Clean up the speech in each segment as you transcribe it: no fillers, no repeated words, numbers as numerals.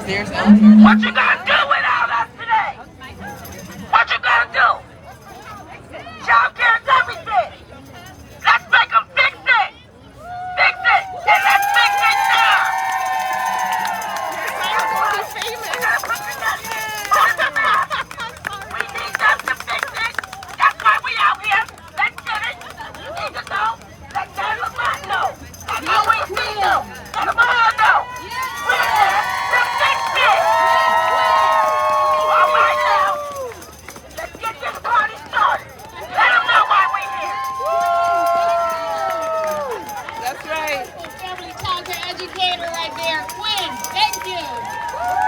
There's elevator. What you gonna do without us today? What you gonna do? Child care is everything. Let's make them fix it. Fix it. And let's fix it now. We need them to fix it. That's why we out here. Let's get it. You need to know. Let Lamont know. That's how we feel. Let them all know. We're here to fix it. All right now. Let's get this party started. Let them know why we're here. That's right. Family child care educator right there. Quinn, thank you.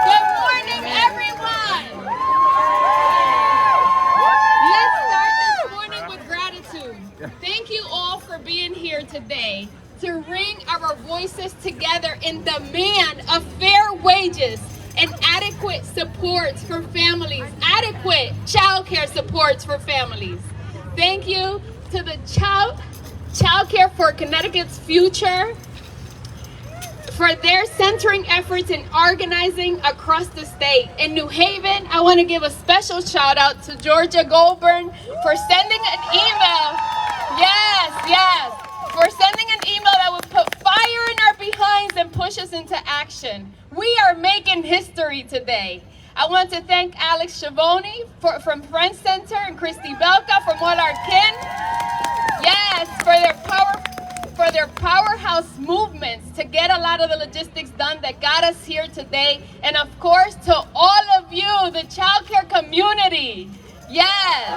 Good morning, everyone. Let's start this morning with gratitude. Thank you all for being here today to ring our voices together in demand of fair wages and adequate supports for families, adequate child care supports for families. Thank you to the Child Care for Connecticut's Future for their centering efforts in organizing across the state. In New Haven, I want to give a special shout out to Georgia Goldburn for sending an email. Yes, for sending an email that would put fire in our behinds and push us into action. We are making history today. I want to thank Alex Schiavone from Friends Center and Christy Belka from All Our Kin. Yes, for their powerhouse movements to get a lot of the logistics done that got us here today. And of course, to all of you, the childcare community. Yes.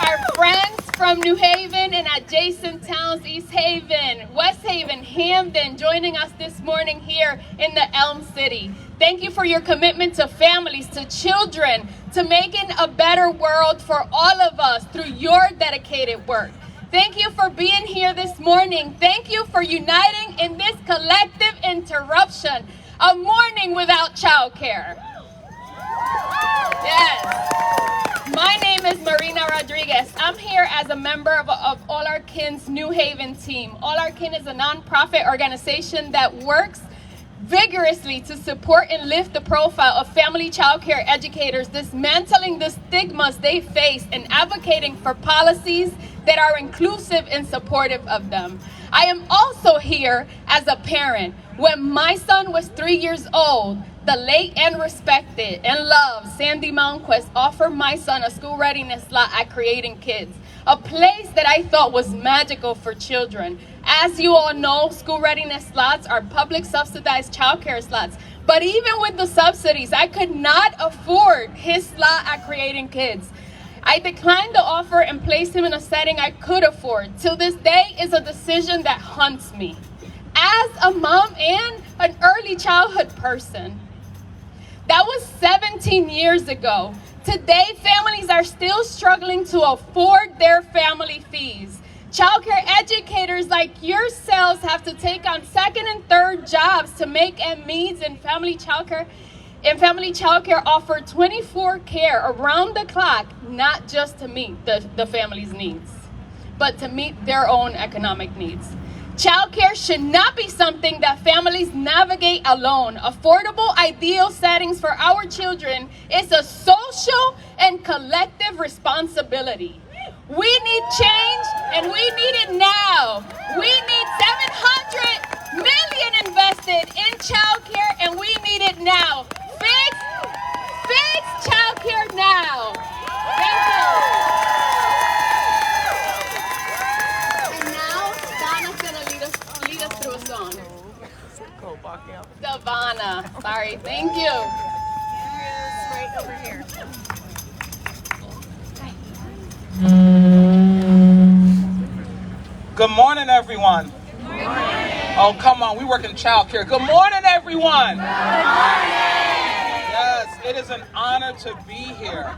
Our friends from New Haven and adjacent towns, East Haven, West Haven, Hamden, joining us this morning here in the Elm City. Thank you for your commitment to families, to children, to making a better world for all of us through your dedicated work. Thank you for being here this morning. Thank you for uniting in this collective interruption, a morning without childcare. Yes. My name is Marina Rodriguez. I'm here as a member of All Our Kin's New Haven team. All Our Kin is a nonprofit organization that works vigorously to support and lift the profile of family child care educators, dismantling the stigmas they face and advocating for policies that are inclusive and supportive of them. I am also here as a parent. When my son was 3 years old, the late and respected and loved Sandy Mounquest offered my son a school readiness slot at Creating Kids, a place that I thought was magical for children. As you all know, school readiness slots are public subsidized childcare slots. But even with the subsidies, I could not afford his slot at Creating Kids. I declined the offer and placed him in a setting I could afford. Till this day is a decision that haunts me. As a mom and an early childhood person, that was 17 years ago. Today, families are still struggling to afford their family fees. Childcare educators like yourselves have to take on second and third jobs to make ends meet, and family childcare offer 24 care around the clock, not just to meet the family's needs, but to meet their own economic needs. Childcare should not be something that families navigate alone. Affordable, ideal settings for our children is a social and collective responsibility. We need change, and we need it now. We need $700 million invested in childcare, and we need it now. Fix childcare now. Thank you. And now, Donna's gonna lead us through a song. Savannah, sorry, thank you. Right over here. Good morning, everyone. Good morning. Oh, come on, we work in childcare. Good morning, everyone. Good morning. Yes, it is an honor to be here.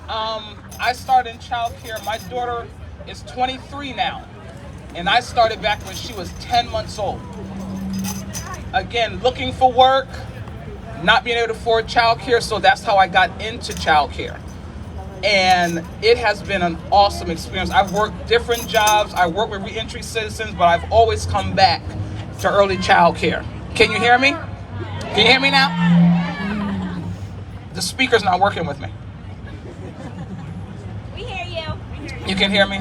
I started in childcare. My daughter is 23 now, and I started back when she was 10 months old. Again, looking for work, not being able to afford childcare, so that's how I got into childcare. And it has been an awesome experience. I've worked different jobs. I work with reentry citizens, but I've always come back to early child care. Can you hear me? Can you hear me now? The speaker's not working with me. We hear you. You can hear me?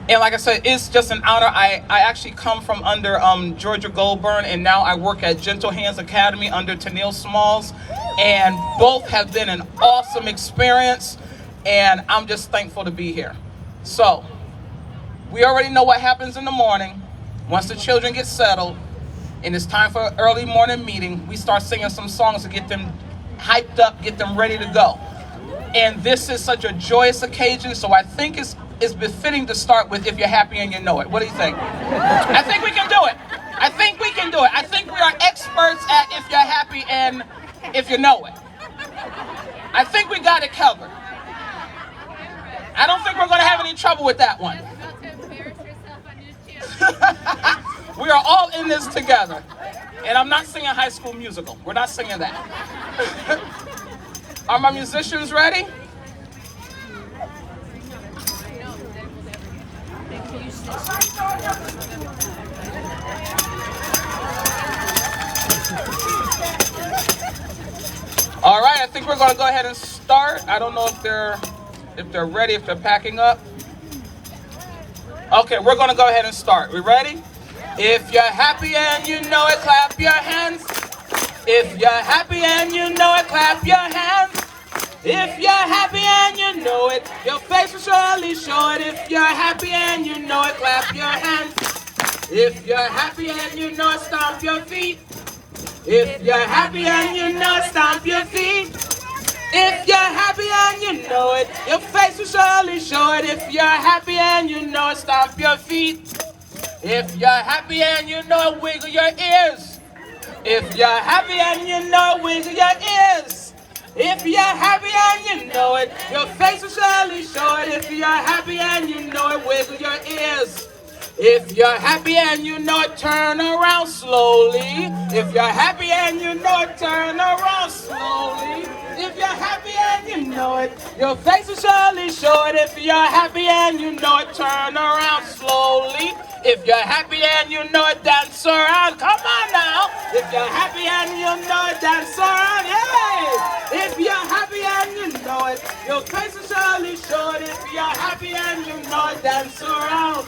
And like I said, it's just an honor. I actually come from under Georgia Goldburn, and now I work at Gentle Hands Academy under Tennille Smalls. And both have been an awesome experience, and I'm just thankful to be here. So, we already know what happens in the morning. Once the children get settled, and it's time for an early morning meeting, we start singing some songs to get them hyped up, get them ready to go. And this is such a joyous occasion, so I think it's befitting to start with If You're Happy and You Know It. What do you think? I think we can do it. I think we can do it. I think we are experts at If You're Happy and If You Know It. I think we got it covered. I don't think we're going to have any trouble with that one. We are all in this together. And I'm not singing High School Musical. We're not singing that. Are my musicians ready? All right, I think we're going to go ahead and start. I don't know if they're ready, if they're packing up. Okay, we're going to go ahead and start. We ready? If you're happy and you know it, clap your hands. If you're happy and you know it, clap your hands. If you're happy and you know it, your face will surely show it. If you're happy and you know it, clap your hands. If you're happy and you know it, stomp your feet. If you're happy and you know it, stomp your feet. If you're happy and you know it, your face will surely show it. If you're happy and you know it, stomp your feet. If you're happy and you know it, wiggle your ears. If you're happy and you know it, wiggle your ears. If you're happy and you know it, your face will surely show it. If you're happy and you know it, wiggle your ears. If you're happy and you know it, turn around slowly. If you're happy and you know it, turn around slowly. If you're happy and you know it, your face will surely show it. If you're happy and you know it, turn around slowly. If you're happy and you know it, dance around. Come on now. If you're happy and you know it, dance around. Hey! If you're happy and you know it, your face will surely show it. If you're happy and you know it, dance around.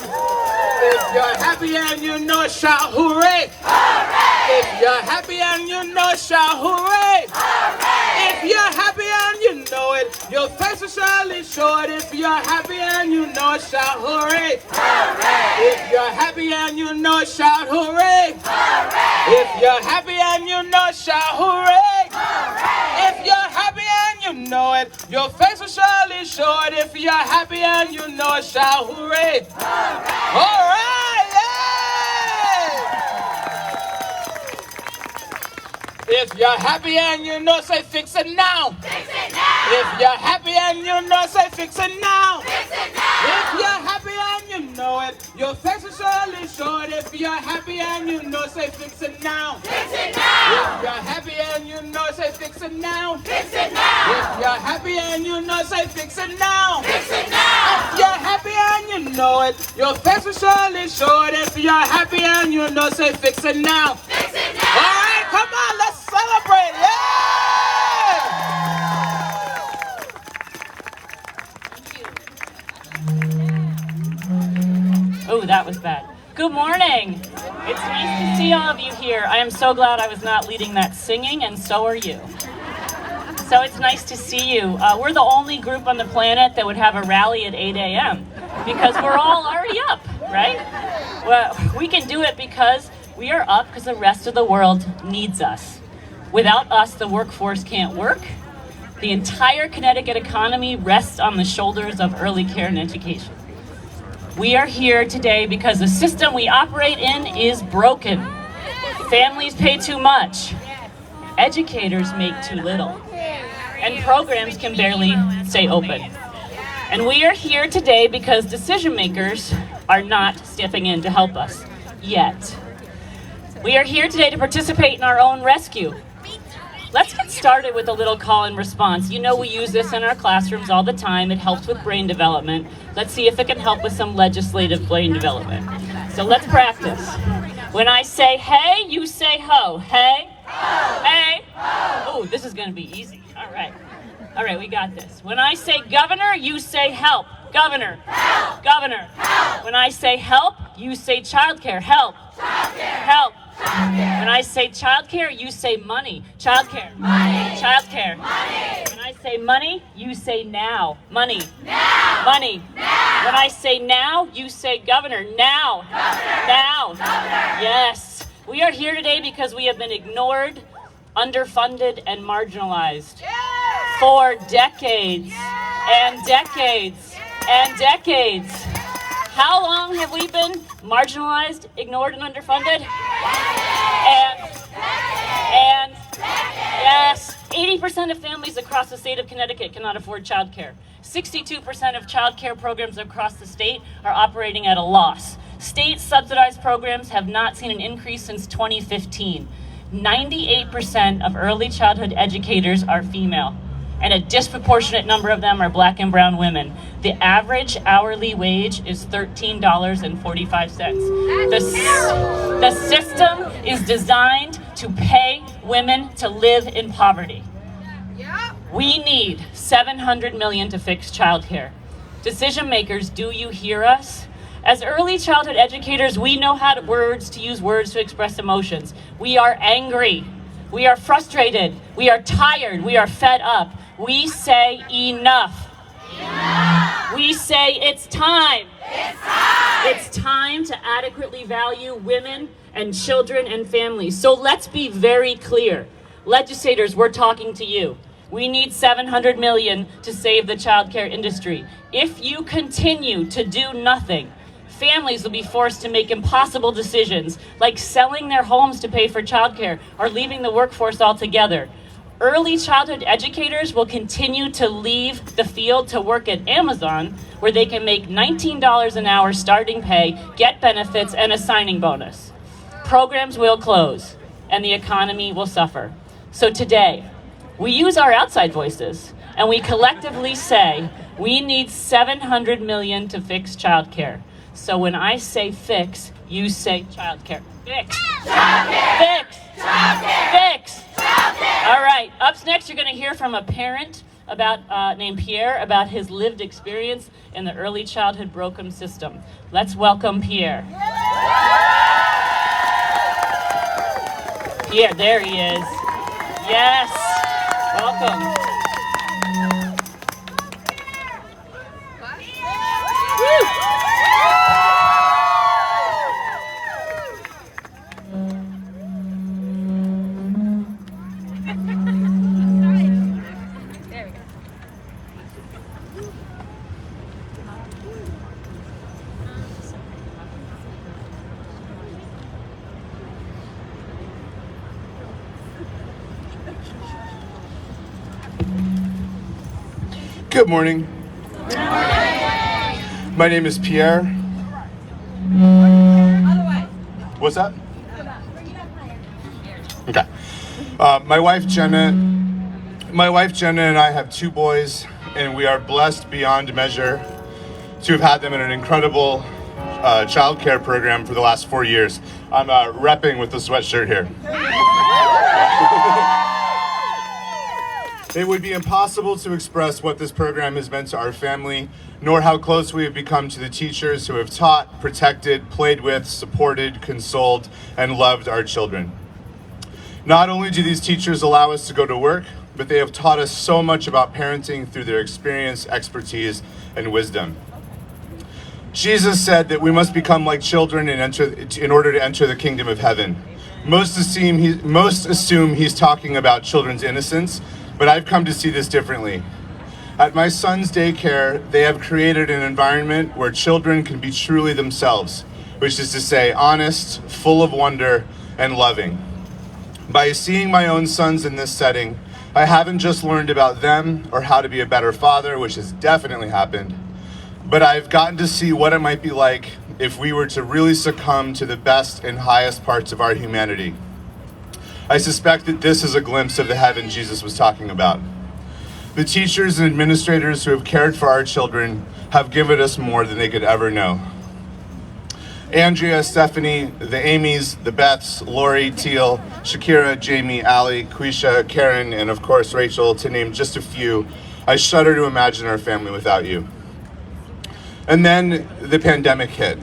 If you're happy and you know it, shout hooray. Hooray! If you're happy and you know it, shout hooray. Hooray! If you're happy and you know it, your face will surely show it. If you're happy and you know it, shout hooray. Hooray! If you're happy and you know it, shout hooray. Hooray! If you're happy and you know it, shout hooray. Hooray! If you're happy and you know it, your face will surely show it. If you're happy and you know it, shout hooray. Hooray! All right, yeah! If you're happy and you know, say fix it now. Fix it now. If you're happy and you know, say fix it now. Fix it now. If you're happy and you know it, your face will surely show it. If you're happy and you know, say fix it now. Fix it now. If you're happy and you know, say fix it now. Fix it now. If you're happy and you know, say fix it now. Fix it now. If you're happy and you know it, your face will surely show it. If you're happy and you know, say fix it now. Fix it now. All right, come on, let's celebrate. Yeah! Oh, that was bad. Good morning. It's nice to see all of you here. I am so glad I was not leading that singing, and so are you. So it's nice to see you. We're the only group on the planet that would have a rally at 8 a.m. because we're all already up, right? Well, we can do it because we are up because the rest of the world needs us. Without us, the workforce can't work. The entire Connecticut economy rests on the shoulders of early care and education. We are here today because the system we operate in is broken. Families pay too much. Educators make too little. And programs can barely stay open. And we are here today because decision makers are not stepping in to help us yet. We are here today to participate in our own rescue. Let's get started with a little call and response. You know we use this in our classrooms all the time. It helps with brain development. Let's see if it can help with some legislative brain development. So let's practice. When I say hey, you say ho. Hey? A. Oh, this is going to be easy. All right. All right, we got this. When I say governor, you say help. Governor. Help. Governor. Help. When I say help, you say childcare. Help. Childcare. Help. Childcare. When I say childcare, you say money. Childcare. Money. Childcare. Money. When I say money, you say now. Money. Now. Money. Now. When I say now, you say governor. Now. Governor. Now. Governor. Yes. We are here today because we have been ignored, underfunded, and marginalized for decades and decades and decades. How long have we been marginalized, ignored, and underfunded? And yes, 80% of families across the state of Connecticut cannot afford childcare. 62% of childcare programs across the state are operating at a loss. State subsidized programs have not seen an increase since 2015. 98% of early childhood educators are female, and a disproportionate number of them are Black and brown women. The average hourly wage is $13.45. The system is designed to pay women to live in poverty. We need $700 million to fix childcare. Decision makers, do you hear us? As early childhood educators, we know how to use words to express emotions. We are angry. We are frustrated. We are tired. We are fed up. We say enough. Enough. We say it's time. It's time. It's time to adequately value women and children and families. So let's be very clear. Legislators, we're talking to you. We need $700 million to save the childcare industry. If you continue to do nothing, families will be forced to make impossible decisions, like selling their homes to pay for childcare or leaving the workforce altogether. Early childhood educators will continue to leave the field to work at Amazon, where they can make $19 an hour starting pay, get benefits, and a signing bonus. Programs will close, and the economy will suffer. So today, we use our outside voices, and we collectively say, we need $700 million to fix childcare. So when I say fix, you say childcare. Fix. Childcare. Fix. Childcare. Fix. Childcare. All right. Up next, you're going to hear from a parent named Pierre about his lived experience in the early childhood broken system. Let's welcome Pierre. Pierre, there he is. Yes. Welcome. Woo. Good morning. My name is Pierre. What's that? Okay. My wife Jenna and I have two boys, and we are blessed beyond measure to have had them in an incredible child care program for the last 4 years. I'm repping with the sweatshirt here. It would be impossible to express what this program has meant to our family, nor how close we have become to the teachers who have taught, protected, played with, supported, consoled, and loved our children. Not only do these teachers allow us to go to work, but they have taught us so much about parenting through their experience, expertise, and wisdom. Jesus said that we must become like children in order to enter the kingdom of heaven. Most assume he's talking about children's innocence, but I've come to see this differently. At my son's daycare, they have created an environment where children can be truly themselves, which is to say, honest, full of wonder, and loving. By seeing my own sons in this setting, I haven't just learned about them or how to be a better father, which has definitely happened, but I've gotten to see what it might be like if we were to really succumb to the best and highest parts of our humanity. I suspect that this is a glimpse of the heaven Jesus was talking about. The teachers and administrators who have cared for our children have given us more than they could ever know. Andrea, Stephanie, the Amy's, the Beths, Lori, Teal, Shakira, Jamie, Allie, Quisha, Karen, and of course Rachel, to name just a few. I shudder to imagine our family without you. And then the pandemic hit.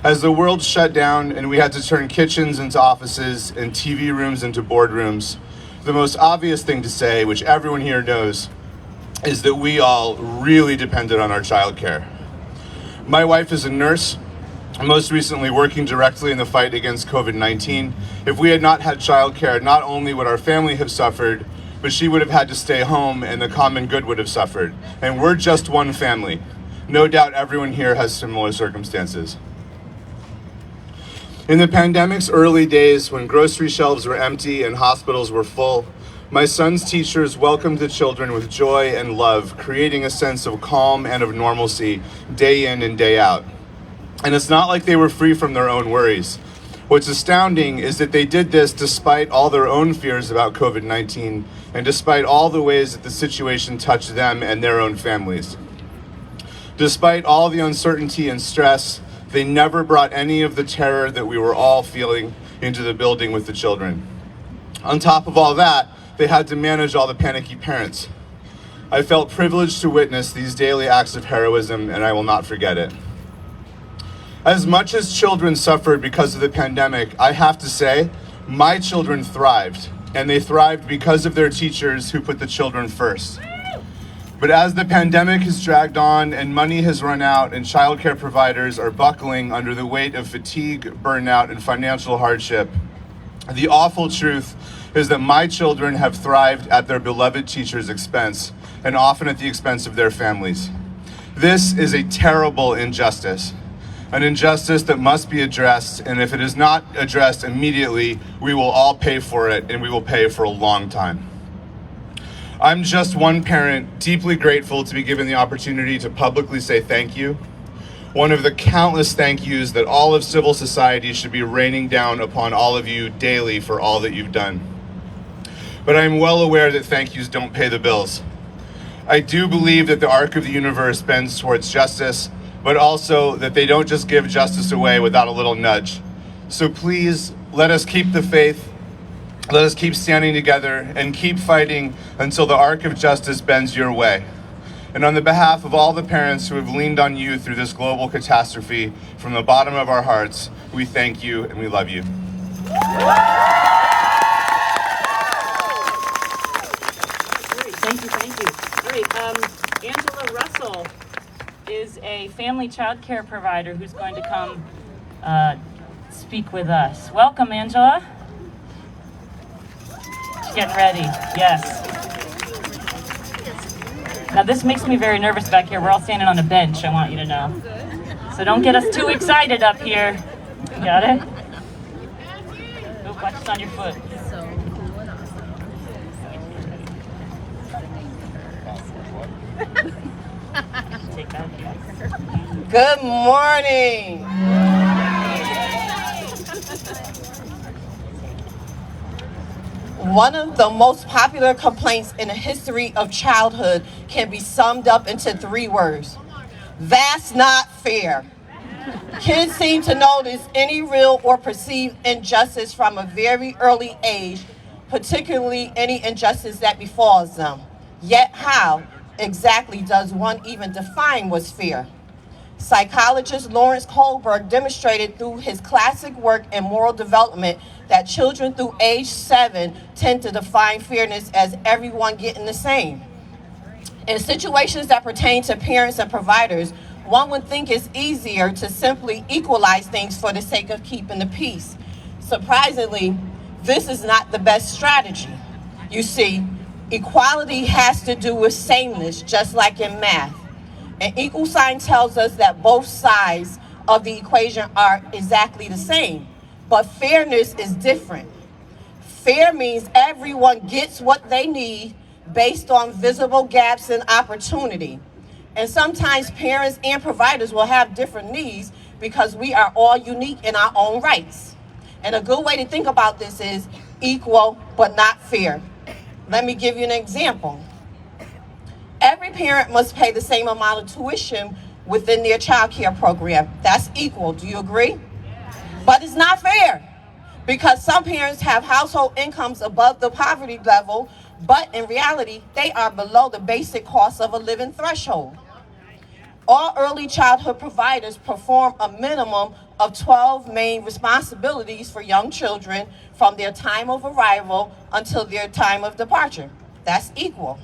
As the world shut down and we had to turn kitchens into offices and TV rooms into boardrooms, the most obvious thing to say, which everyone here knows, is that we all really depended on our childcare. My wife is a nurse, most recently working directly in the fight against COVID-19. If we had not had childcare, not only would our family have suffered, but she would have had to stay home and the common good would have suffered. And we're just one family. No doubt everyone here has similar circumstances. In the pandemic's early days, when grocery shelves were empty and hospitals were full, my son's teachers welcomed the children with joy and love, creating a sense of calm and of normalcy day in and day out. And it's not like they were free from their own worries. What's astounding is that they did this despite all their own fears about COVID-19 and despite all the ways that the situation touched them and their own families. Despite all the uncertainty and stress, they never brought any of the terror that we were all feeling into the building with the children. On top of all that, they had to manage all the panicky parents. I felt privileged to witness these daily acts of heroism, and I will not forget it. As much as children suffered because of the pandemic, I have to say, my children thrived, and they thrived because of their teachers who put the children first. But as the pandemic has dragged on and money has run out and childcare providers are buckling under the weight of fatigue, burnout, and financial hardship, the awful truth is that my children have thrived at their beloved teachers' expense, and often at the expense of their families. This is a terrible injustice. An injustice that must be addressed, and if it is not addressed immediately, we will all pay for it, and we will pay for a long time. I'm just one parent, deeply grateful to be given the opportunity to publicly say thank you. One of the countless thank yous that all of civil society should be raining down upon all of you daily for all that you've done. But I'm well aware that thank yous don't pay the bills. I do believe that the arc of the universe bends towards justice, but also that they don't just give justice away without a little nudge. So please, let us keep the faith, let us keep standing together, and keep fighting until the arc of justice bends your way. And on the behalf of all the parents who have leaned on you through this global catastrophe, from the bottom of our hearts, we thank you and we love you. Thank you. All right, Angela Russell is a family child care provider who's going to come speak with us. Welcome, Angela. She's getting ready, yes. Now this makes me very nervous back here. We're all standing on a bench, I want you to know. So don't get us too excited up here. Got it? Oh, watch this on your foot. Take that. Good morning. One of the most popular complaints in the history of childhood can be summed up into 3 words. That's not fair. Kids seem to notice any real or perceived injustice from a very early age, particularly any injustice that befalls them. Yet how exactly does one even define what's fair? Psychologist Lawrence Kohlberg demonstrated through his classic work in moral development that children through age 7 tend to define fairness as everyone getting the same. In situations that pertain to parents and providers, one would think it's easier to simply equalize things for the sake of keeping the peace. Surprisingly, this is not the best strategy. You see, equality has to do with sameness, just like in math. An equal sign tells us that both sides of the equation are exactly the same, but fairness is different. Fair means everyone gets what they need based on visible gaps in opportunity. And sometimes parents and providers will have different needs because we are all unique in our own rights. And a good way to think about this is equal but not fair. Let me give you an example. Every parent must pay the same amount of tuition within their child care program. That's equal. Do you agree? But it's not fair because some parents have household incomes above the poverty level, but in reality, they are below the basic cost of a living threshold. All early childhood providers perform a minimum of 12 main responsibilities for young children from their time of arrival until their time of departure. That's equal.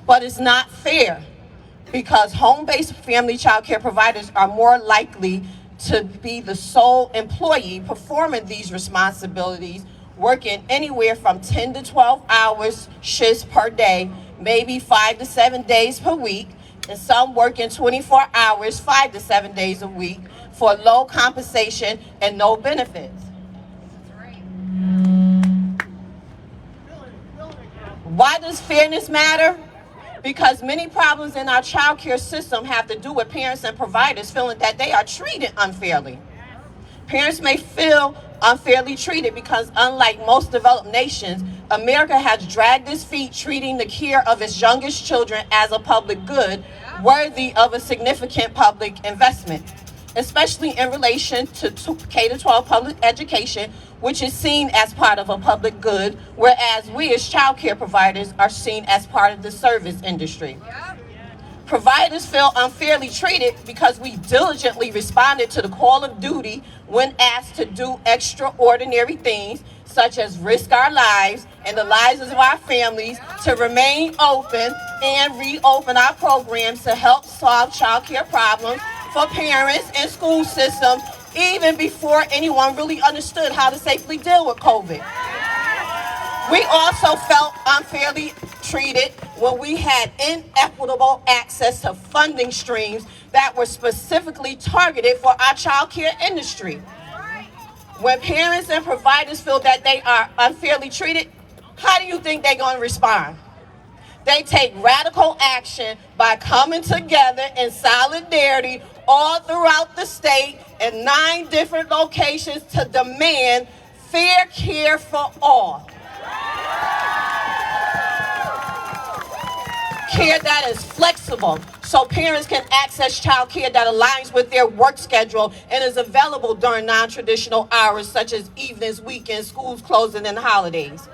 But it's not fair because home-based family child care providers are more likely to be the sole employee performing these responsibilities, working anywhere from 10 to 12 hours shifts per day, maybe 5 to 7 days per week, and some working 24 hours, 5 to 7 days a week for low compensation and no benefits. Why does fairness matter? Because many problems in our child care system have to do with parents and providers feeling that they are treated unfairly. Parents may feel unfairly treated because unlike most developed nations, America has dragged its feet treating the care of its youngest children as a public good, worthy of a significant public investment, especially in relation to K-12 public education, which is seen as part of a public good, whereas we as child care providers are seen as part of the service industry. Providers feel unfairly treated because we diligently responded to the call of duty when asked to do extraordinary things, such as risk our lives and the lives of our families to remain open and reopen our programs to help solve child care problems for parents and school systems, even before anyone really understood how to safely deal with COVID. We also felt unfairly treated when we had inequitable access to funding streams that were specifically targeted for our child care industry. When parents and providers feel that they are unfairly treated, how do you think they're going to respond? They take radical action by coming together in solidarity all throughout the state in 9 different locations to demand fair care for all. Care that is flexible so parents can access child care that aligns with their work schedule and is available during non-traditional hours such as evenings, weekends, schools closing, and holidays.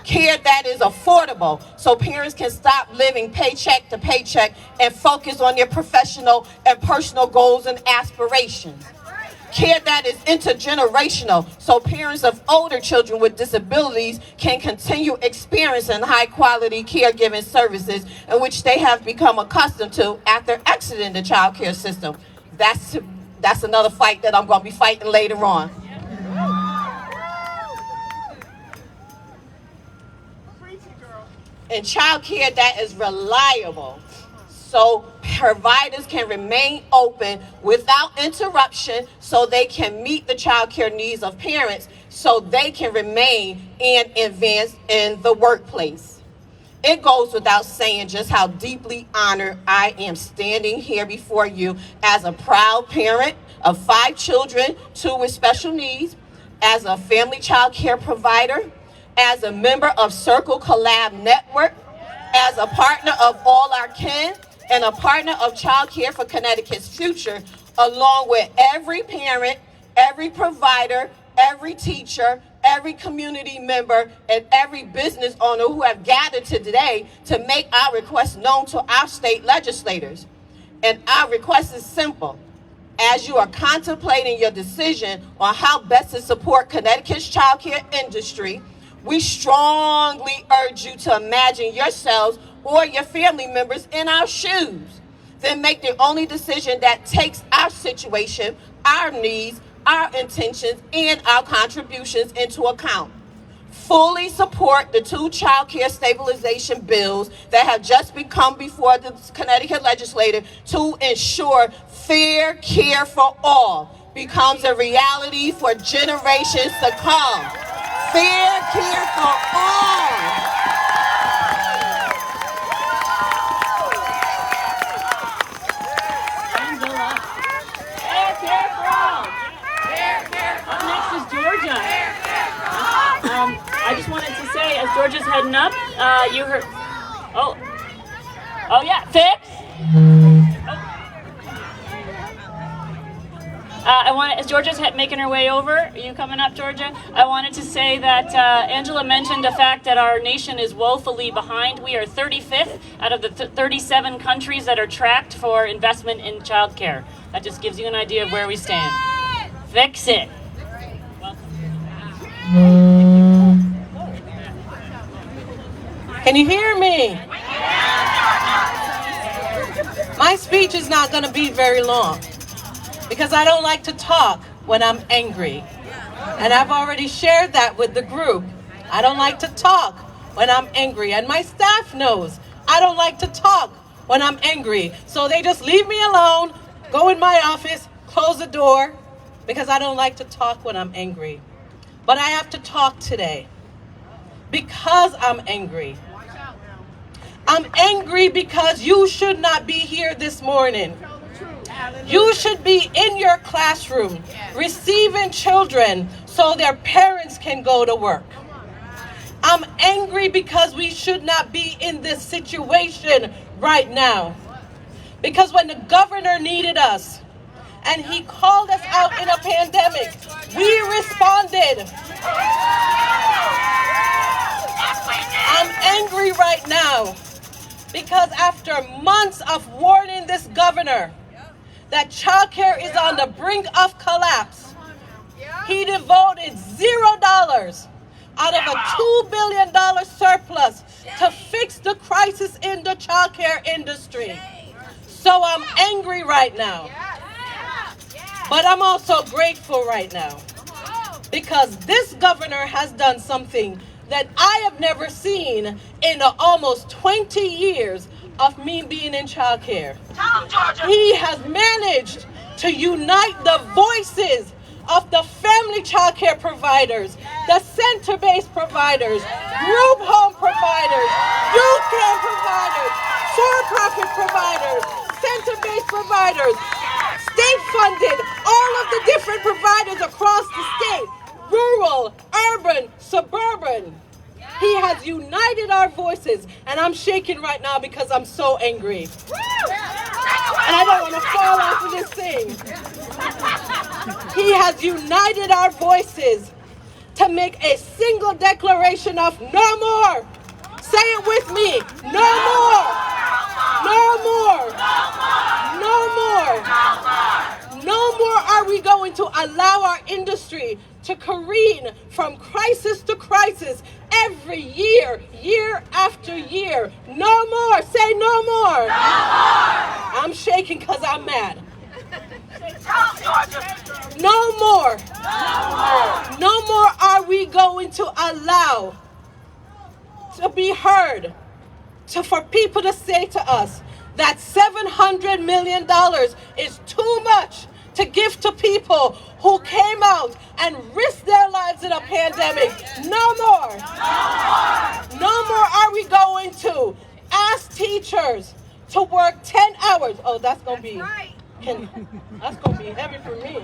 Care that is affordable so parents can stop living paycheck to paycheck and focus on their professional and personal goals and aspirations. Care that is intergenerational so parents of older children with disabilities can continue experiencing high quality caregiving services in which they have become accustomed to after exiting the child care system. That's another fight that I'm going to be fighting later on. And child care that is reliable so providers can remain open without interruption so they can meet the child care needs of parents so they can remain and advance in the workplace. It goes without saying just how deeply honored I am standing here before you as a proud parent of 5 children, 2 with special needs, as a family child care provider, as a member of Circle Collab Network, as a partner of All Our Kin, and a partner of Child Care for Connecticut's Future, along with every parent, every provider, every teacher, every community member, and every business owner who have gathered today to make our request known to our state legislators. And our request is simple. As you are contemplating your decision on how best to support Connecticut's child care industry, we strongly urge you to imagine yourselves or your family members in our shoes. Then make the only decision that takes our situation, our needs, our intentions, and our contributions into account. Fully support the 2 child care stabilization bills that have just come before the Connecticut legislature to ensure fair care for all becomes a reality for generations to come. Fair care for all. Up next is Georgia. I just wanted to say, as Georgia's heading up, you heard. Oh yeah, Fix. as Georgia's making her way over, are you coming up, Georgia? I wanted to say that Angela mentioned the fact that our nation is woefully behind. We are 35th out of the 37 countries that are tracked for investment in childcare. That just gives you an idea of where we stand. Fix it. Can you hear me? My speech is not going to be very long because I don't like to talk when I'm angry. And I've already shared that with the group. I don't like to talk when I'm angry. And my staff knows I don't like to talk when I'm angry. So they just leave me alone, go in my office, close the door, because I don't like to talk when I'm angry. But I have to talk today because I'm angry. I'm angry because you should not be here this morning. You should be in your classroom receiving children so their parents can go to work. I'm angry because we should not be in this situation right now. Because when the governor needed us and he called us out in a pandemic, we responded. I'm angry right now because after months of warning this governor that childcare is on the brink of collapse, he devoted $0 out of a $2 billion surplus to fix the crisis in the childcare industry. So I'm angry right now. But I'm also grateful right now because this governor has done something that I have never seen in the almost 20 years of me being in childcare. He has managed to unite the voices of the family childcare providers, the center-based providers, group home providers, youth care providers, for-profit providers, center-based providers, state-funded, all of the different providers across the state, rural, urban, suburban. He has united our voices, and I'm shaking right now because I'm so angry. And I don't want to fall off of this thing. He has united our voices to make a single declaration of no more. Say it with me. No more. No more. No more. No more are we going to allow our industry to careen from crisis to crisis every year, year after year. No more. Say no more. No more. I'm shaking because I'm mad. No more. No more. No more are we going to allow to be heard for people to say to us that $700 million is too much to give to people who came out and risked their lives in a pandemic. No more. No more are we going to ask teachers to work 10 hours. Oh, that's going to be heavy for me.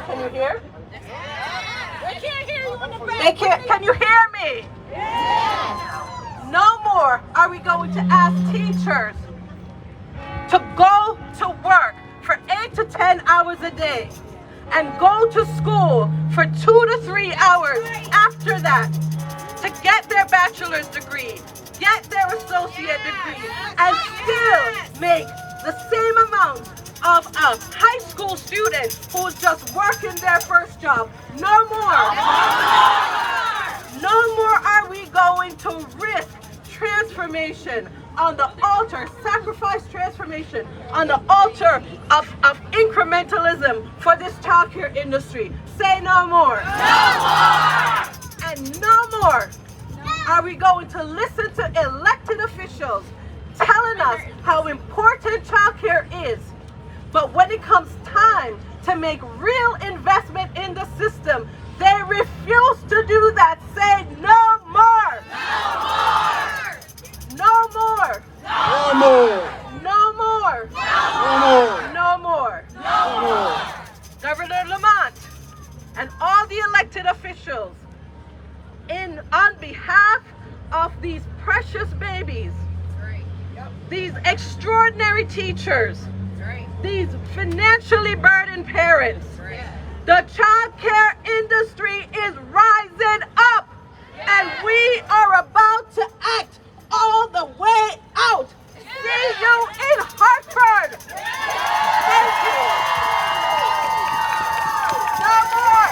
Can you hear? They can't hear you in the back. They can't. Can you hear me? No more are we going to ask teachers to go to work for 8 to 10 hours a day and go to school for 2 to 3 hours after that to get their bachelor's degree, get their associate degree, and still make the same amount of a high school student who's just working their first job. No more. No more are we going to risk transformation on the altar, sacrifice transformation on the altar of incrementalism for this childcare industry. Say no more. No more. And no more are we going to listen to elected officials telling us how important childcare is. But when it comes time to make real investment in the system, they refuse to do that. Say no more. No more. No more. No more. No more. No more. Governor Lamont and all the elected officials, on behalf of these precious babies, these extraordinary teachers, these financially burdened parents. The child care industry is rising up, and we are about to act all the way out. See you in Hartford. Thank you. No more.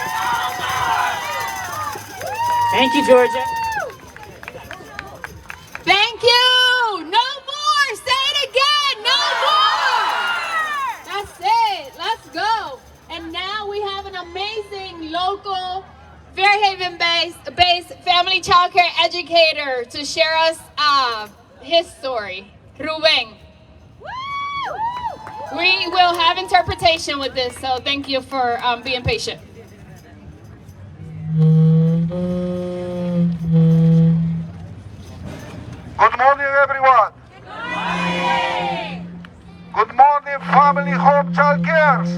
Thank you, Georgia. Thank you. No more. Say it again. No more. That's it. Let's go. And now we have an amazing local Fairhaven-based family child care educator to share us his story. Ruben. We will have interpretation with this, so thank you for being patient. Good morning, everyone. Good morning, Family Home Child Cares.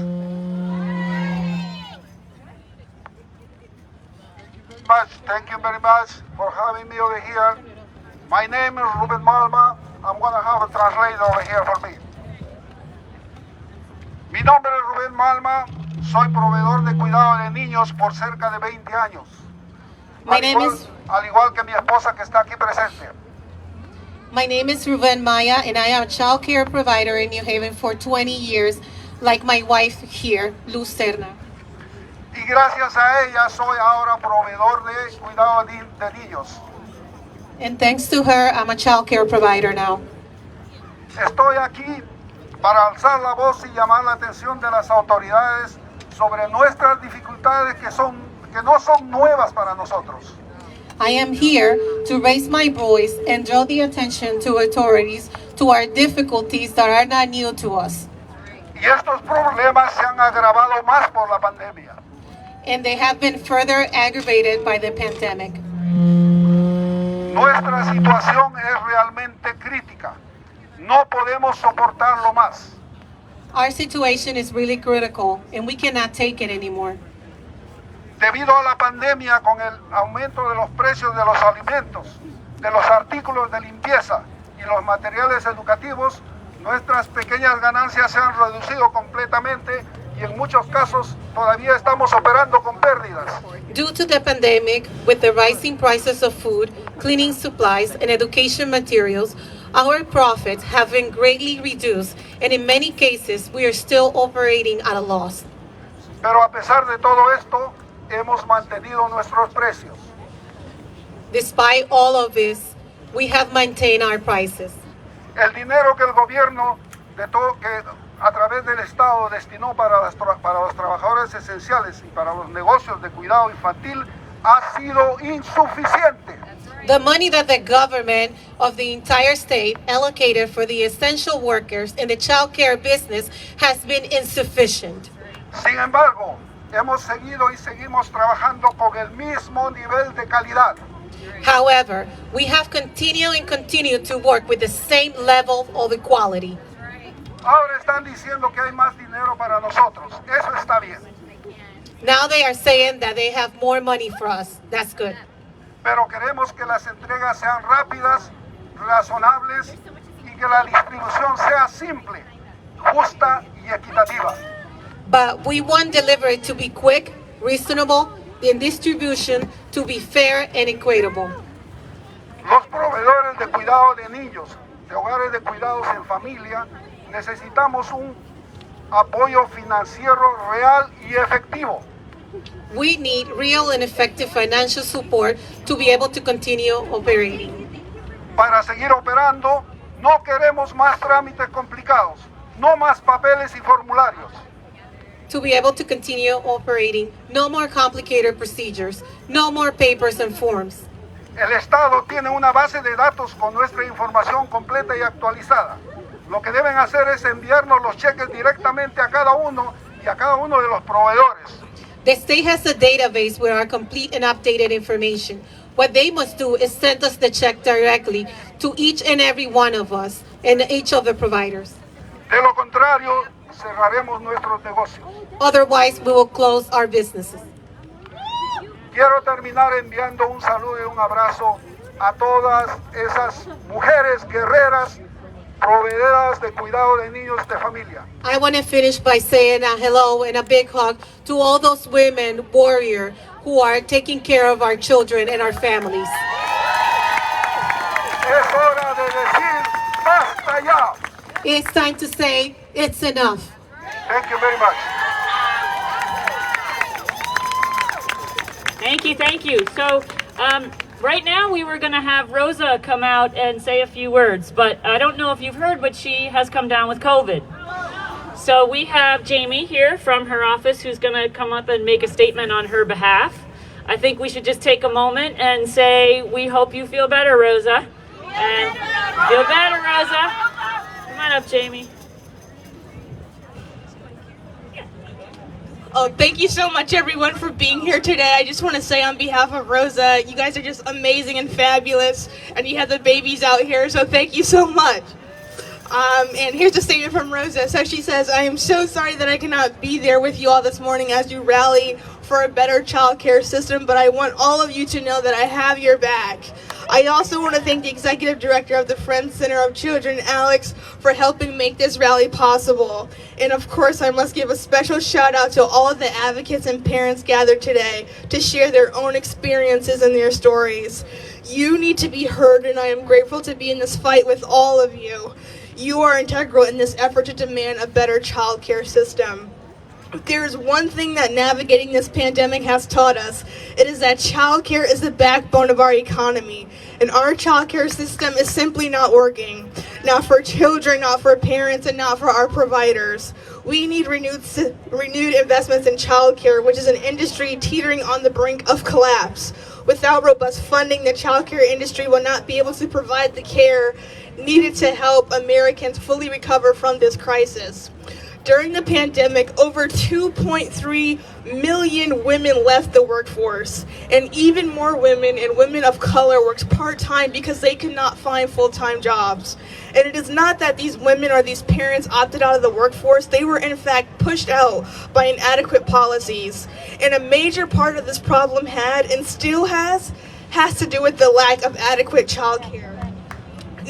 Thank you very much for having me over here. My name is Ruben Malma. I'm going to have a translator over here for me. Mi nombre es Rubén Malma. Soy proveedor de cuidado de niños por cerca de 20 años. Al igual que mi esposa que está aquí presente. My name is Ruben Maya, and I am a child care provider in New Haven for 20 years, like my wife here, Luz Serna. Y gracias a ella soy ahora proveedor de cuidado de niños. And thanks to her, I'm a child care provider now. Estoy aquí para alzar la voz y llamar la atención de las autoridades sobre nuestras dificultades que no son nuevas para nosotros. I am here to raise my voice and draw the attention to authorities to our difficulties that are not new to us. Y estos problemas se han agravado más por la pandemia. And they have been further aggravated by the pandemic. Nuestra situación es realmente crítica. No podemos soportarlo más. Our situation is really critical, and we cannot take it anymore. Debido a la pandemia, con el aumento de los precios de los alimentos, de los artículos de limpieza y los materiales educativos, nuestras pequeñas ganancias se han reducido completamente y en muchos casos todavía estamos operando con pérdidas. Due to the pandemic, with the rising prices of food, cleaning supplies, and education materials, our profits have been greatly reduced, and in many cases, we are still operating at a loss. Pero a pesar de todo esto, hemos mantenido nuestros precios. Despite all of this, we have maintained our prices. El dinero que el gobierno que a través del Estado destinó para los trabajadores esenciales y para los negocios de cuidado infantil ha sido insuficiente. The money that the government of the entire state allocated for the essential workers in the child care business has been insufficient. Sin embargo, hemos seguido y seguimos trabajando con el mismo nivel de calidad. However, we have continued to work with the same level of equality. Ahora están diciendo que hay más dinero para nosotros. Eso está bien. Now they are saying that they have more money for us. That's good. Pero queremos que las entregas sean rápidas, razonables y que la distribución sea simple, justa y equitativa. But we want delivery to be quick, reasonable, and distribution to be fair and equitable. Los proveedores de cuidado de niños, de hogares de cuidados en familia, necesitamos un apoyo financiero real y efectivo. We need real and effective financial support to be able to continue operating. Para seguir operando, no queremos más trámites complicados, no más papeles y formularios. To be able to continue operating, no more complicated procedures, no more papers and forms. El Estado tiene una base de datos con nuestra información completa y actualizada. Lo que deben hacer es enviarnos los cheques directamente a cada uno y a cada uno de los proveedores. The state has a database with our complete and updated information. What they must do is send us the check directly to each and every one of us and each of the providers. De lo contrario, cerraremos nuestros negocios. Otherwise, we will close our businesses. Quiero terminar enviando un saludo y un abrazo a todas esas mujeres guerreras proveedoras de cuidado de niños de familia. I want to finish by saying a hello and a big hug to all those women, warriors, who are taking care of our children and our families. Es hora de decir basta ya. It's time to say it's enough. Thank you very much. Thank you, thank you. So right now we were going to have Rosa come out and say a few words, but I don't know if you've heard, but she has come down with COVID. So we have Jamie here from her office who's going to come up and make a statement on her behalf. I think we should just take a moment and say, we hope you feel better, Rosa. And feel better, Rosa. Come on up, Jamie. Oh, thank you so much, everyone, for being here today. I just want to say on behalf of Rosa, you guys are just amazing and fabulous, and you have the babies out here, so thank you so much. And here's a statement from Rosa. So she says, I am so sorry that I cannot be there with you all this morning as you rally for a better child care system, but I want all of you to know that I have your back. I also want to thank the executive director of the Friends Center of Children, Alex, for helping make this rally possible. And of course, I must give a special shout out to all of the advocates and parents gathered today to share their own experiences and their stories. You need to be heard, and I am grateful to be in this fight with all of you. You are integral in this effort to demand a better child care system. If there is one thing that navigating this pandemic has taught us, it is that childcare is the backbone of our economy, and our childcare system is simply not working. Not for children, not for parents, and not for our providers. We need renewed investments in childcare, which is an industry teetering on the brink of collapse. Without robust funding, the childcare industry will not be able to provide the care needed to help Americans fully recover from this crisis. During the pandemic, over 2.3 million women left the workforce, and even more women and women of color worked part-time because they could not find full-time jobs. And it is not that these women or these parents opted out of the workforce, they were in fact pushed out by inadequate policies. And a major part of this problem had, and still has to do with the lack of adequate child care.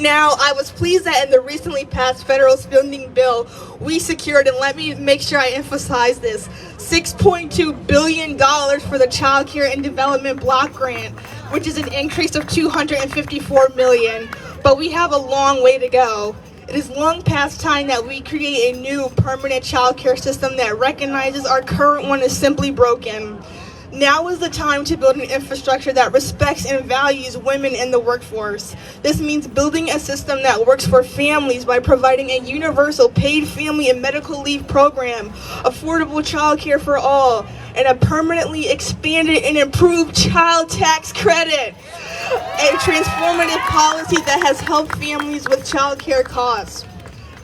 Now, I was pleased that in the recently passed federal spending bill, we secured, and let me make sure I emphasize this, $6.2 billion for the Child Care and Development Block Grant, which is an increase of $254 million. But we have a long way to go. It is long past time that we create a new permanent child care system that recognizes our current one is simply broken. Now is the time to build an infrastructure that respects and values women in the workforce. This means building a system that works for families by providing a universal paid family and medical leave program, affordable child care for all, and a permanently expanded and improved child tax credit. A transformative policy that has helped families with child care costs.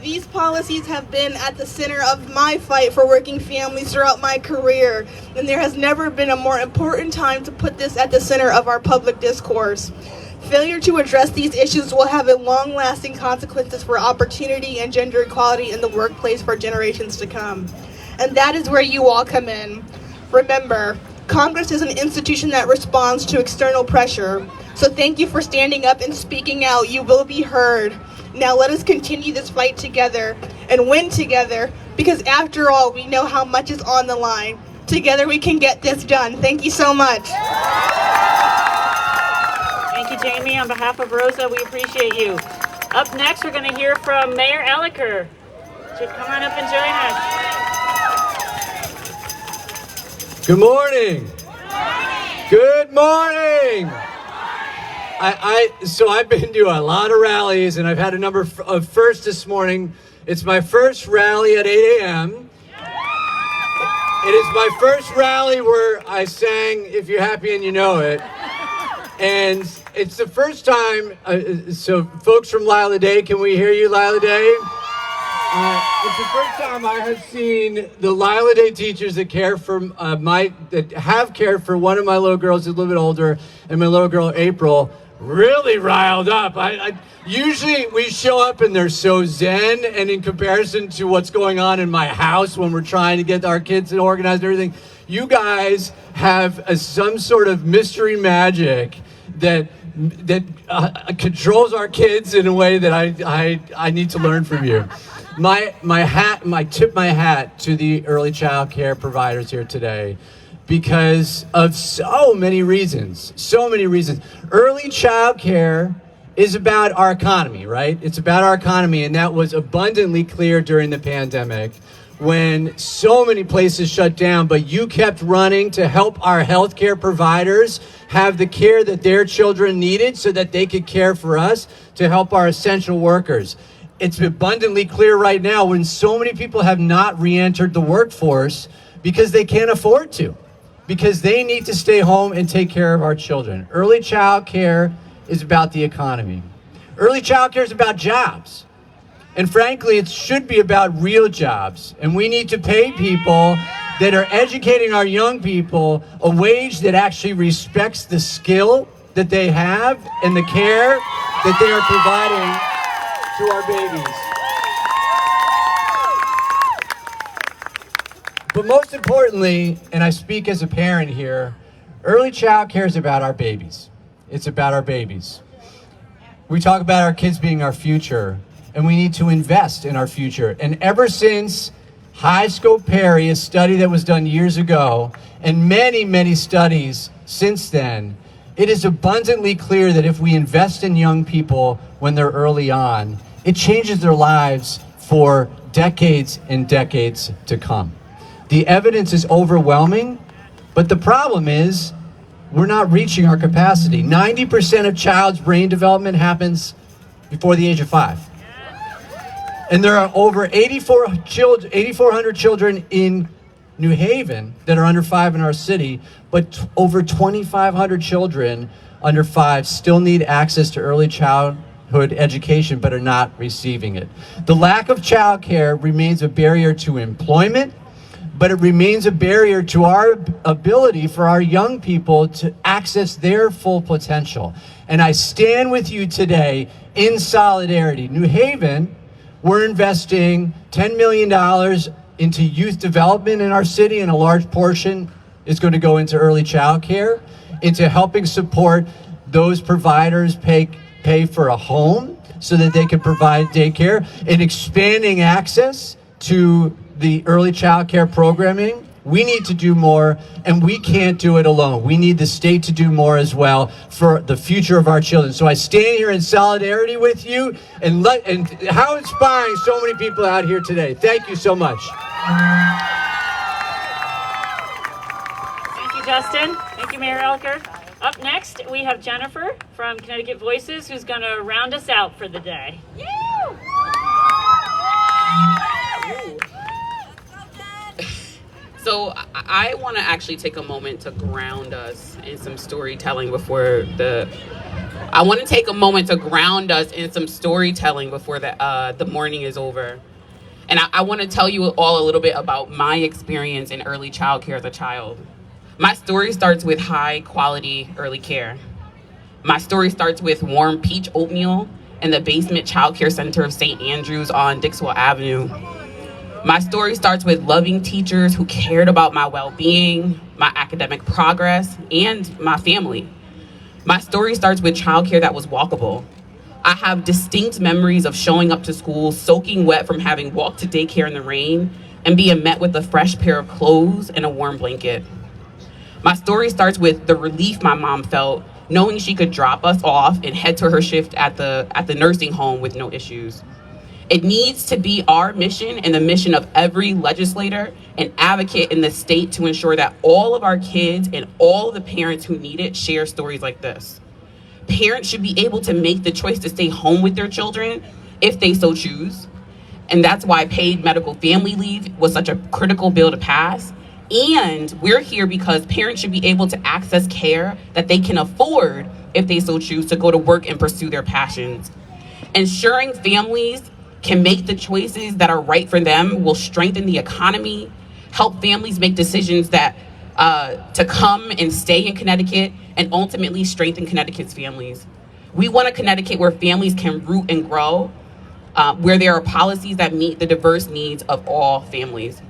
These policies have been at the center of my fight for working families throughout my career, and there has never been a more important time to put this at the center of our public discourse. Failure to address these issues will have long-lasting consequences for opportunity and gender equality in the workplace for generations to come. And that is where you all come in. Remember, Congress is an institution that responds to external pressure. So thank you for standing up and speaking out. You will be heard. Now let us continue this fight together and win together, because after all, we know how much is on the line. Together we can get this done. Thank you so much. Thank you, Jamie. On behalf of Rosa, we appreciate you. Up next, we're going to hear from Mayor Elicker. Should come on up and join us. Good morning. Good morning. So I've been to a lot of rallies, and I've had a number of firsts this morning. It's my first rally at 8 a.m. It is my first rally where I sang "If You're Happy and You Know It," and it's the first time. So, folks from Lila Day, can we hear you, Lila Day? It's the first time I have seen the Lila Day teachers that care for that have cared for one of my little girls who's a little bit older, and my little girl April, really riled up. Usually we show up and they're so zen, and in comparison to what's going on in my house when we're trying to get our kids organized and everything, you guys have some sort of mystery magic that controls our kids in a way that I need to learn from you. I tip my hat to the early child care providers here today because of so many reasons. Early child care is about our economy, right? It's about our economy, and that was abundantly clear during the pandemic when so many places shut down, but you kept running to help our healthcare providers have the care that their children needed so that they could care for us, to help our essential workers. It's abundantly clear right now when so many people have not re-entered the workforce because they can't afford to, because they need to stay home and take care of our children. Early child care is about the economy. Early child care is about jobs. And frankly, it should be about real jobs. And we need to pay people that are educating our young people a wage that actually respects the skill that they have and the care that they are providing to our babies. But most importantly, and I speak as a parent here, early child care is about our babies. It's about our babies. We talk about our kids being our future, and we need to invest in our future. And ever since High Scope Perry, a study that was done years ago, and many, many studies since then, it is abundantly clear that if we invest in young people when they're early on, it changes their lives for decades and decades to come. The evidence is overwhelming, but the problem is we're not reaching our capacity. 90% of child's brain development happens before the age of 5. And there are over 8,400 children in New Haven that are under 5 in our city, but over 2,500 children under 5 still need access to early childhood education but are not receiving it. The lack of childcare remains a barrier to employment, but it remains a barrier to our ability for our young people to access their full potential. And I stand with you today in solidarity. New Haven, we're investing $10 million into youth development in our city, and a large portion is going to go into early child care, into helping support those providers pay for a home so that they can provide daycare, and expanding access to the early child care programming. We need to do more, and we can't do it alone. We need the state to do more as well for the future of our children. So I stand here in solidarity with you, and how inspiring so many people out here today. Thank you so much. Thank you, Justin. Thank you, Mayor Elker. Up next, we have Jennifer from Connecticut Voices, who's going to round us out for the day. So I want to actually take a moment to ground us in some storytelling before the morning is over. And I want to tell you all a little bit about my experience in early child care as a child. My story starts with high quality early care. My story starts with warm peach oatmeal in the basement child care center of St. Andrews on Dixwell Avenue. My story starts with loving teachers who cared about my well-being, my academic progress, and my family. My story starts with childcare that was walkable. I have distinct memories of showing up to school, soaking wet from having walked to daycare in the rain, and being met with a fresh pair of clothes and a warm blanket. My story starts with the relief my mom felt, knowing she could drop us off and head to her shift at the nursing home with no issues. It needs to be our mission and the mission of every legislator and advocate in the state to ensure that all of our kids and all of the parents who need it share stories like this. Parents should be able to make the choice to stay home with their children if they so choose. And that's why paid medical family leave was such a critical bill to pass. And we're here because parents should be able to access care that they can afford if they so choose to go to work and pursue their passions. Ensuring families can make the choices that are right for them will strengthen the economy, help families make decisions that to come and stay in Connecticut, and ultimately strengthen Connecticut's families. We want a Connecticut where families can root and grow, where there are policies that meet the diverse needs of all families.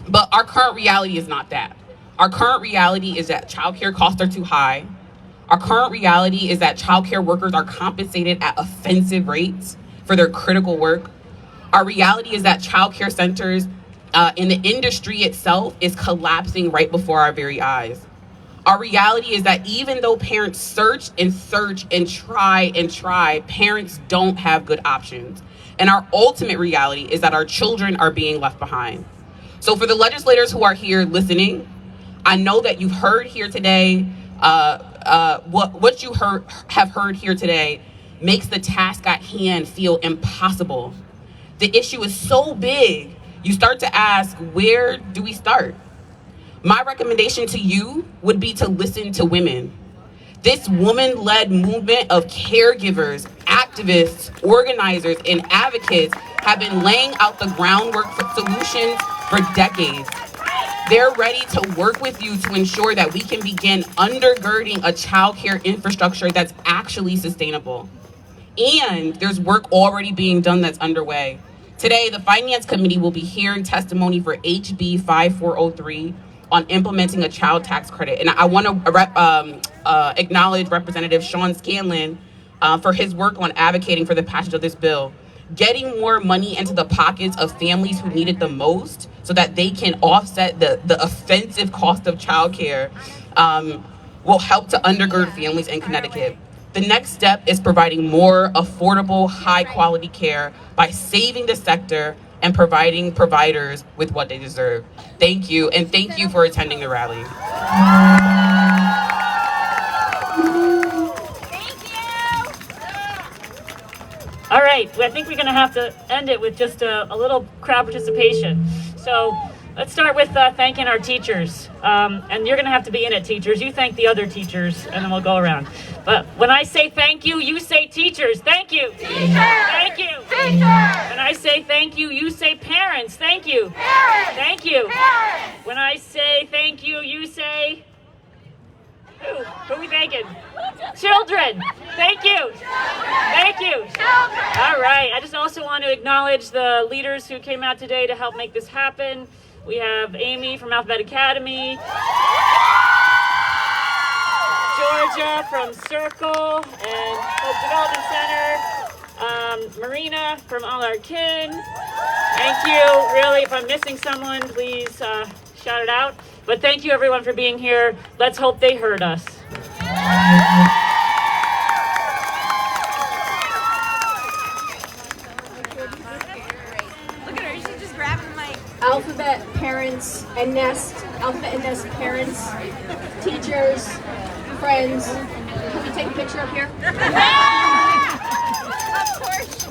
But our current reality is not that. Our current reality is that childcare costs are too high. Our current reality is that childcare workers are compensated at offensive rates for their critical work. Our reality is that child care centers in the industry itself is collapsing right before our very eyes. Our reality is that even though parents search and try, parents don't have good options. And our ultimate reality is that our children are being left behind. So for the legislators who are here listening, I know that you've heard here today, what you have heard here today makes the task at hand feel impossible. The issue is so big, you start to ask, where do we start? My recommendation to you would be to listen to women. This woman-led movement of caregivers, activists, organizers, and advocates have been laying out the groundwork for solutions for decades. They're ready to work with you to ensure that we can begin undergirding a childcare infrastructure that's actually sustainable. And there's work already being done that's underway. Today, the Finance Committee will be hearing testimony for HB 5403 on implementing a child tax credit. And I want to acknowledge Representative Sean Scanlon for his work on advocating for the passage of this bill. Getting more money into the pockets of families who need it the most so that they can offset the offensive cost of childcare will help to undergird families in Connecticut. The next step is providing more affordable, high-quality care by saving the sector and providing providers with what they deserve. Thank you, and thank you for attending the rally. All right, I think we're going to have to end it with just a little crowd participation. So let's start with thanking our teachers. And you're going to have to be in it, teachers. You thank the other teachers, and then we'll go around. But when I say thank you, you say teachers. Thank you. Teachers. Thank you. Teachers. When I say thank you, you say parents. Thank you. Parents. Thank you. Parents. When I say thank you, you say... Who are we thanking? Children. Thank you. Thank you. All right. I just also want to acknowledge the leaders who came out today to help make this happen. We have Amy from Alphabet Academy, Georgia from Circle and Hope Development Center, Marina from All Our Kin. Thank you. Really, if I'm missing someone, please shout it out. But thank you, everyone, for being here. Let's hope they heard us. Look at her, she's just grabbing the mic. Alphabet parents and Nest, Alphabet and Nest parents, teachers, friends. Can we take a picture up here? Of course.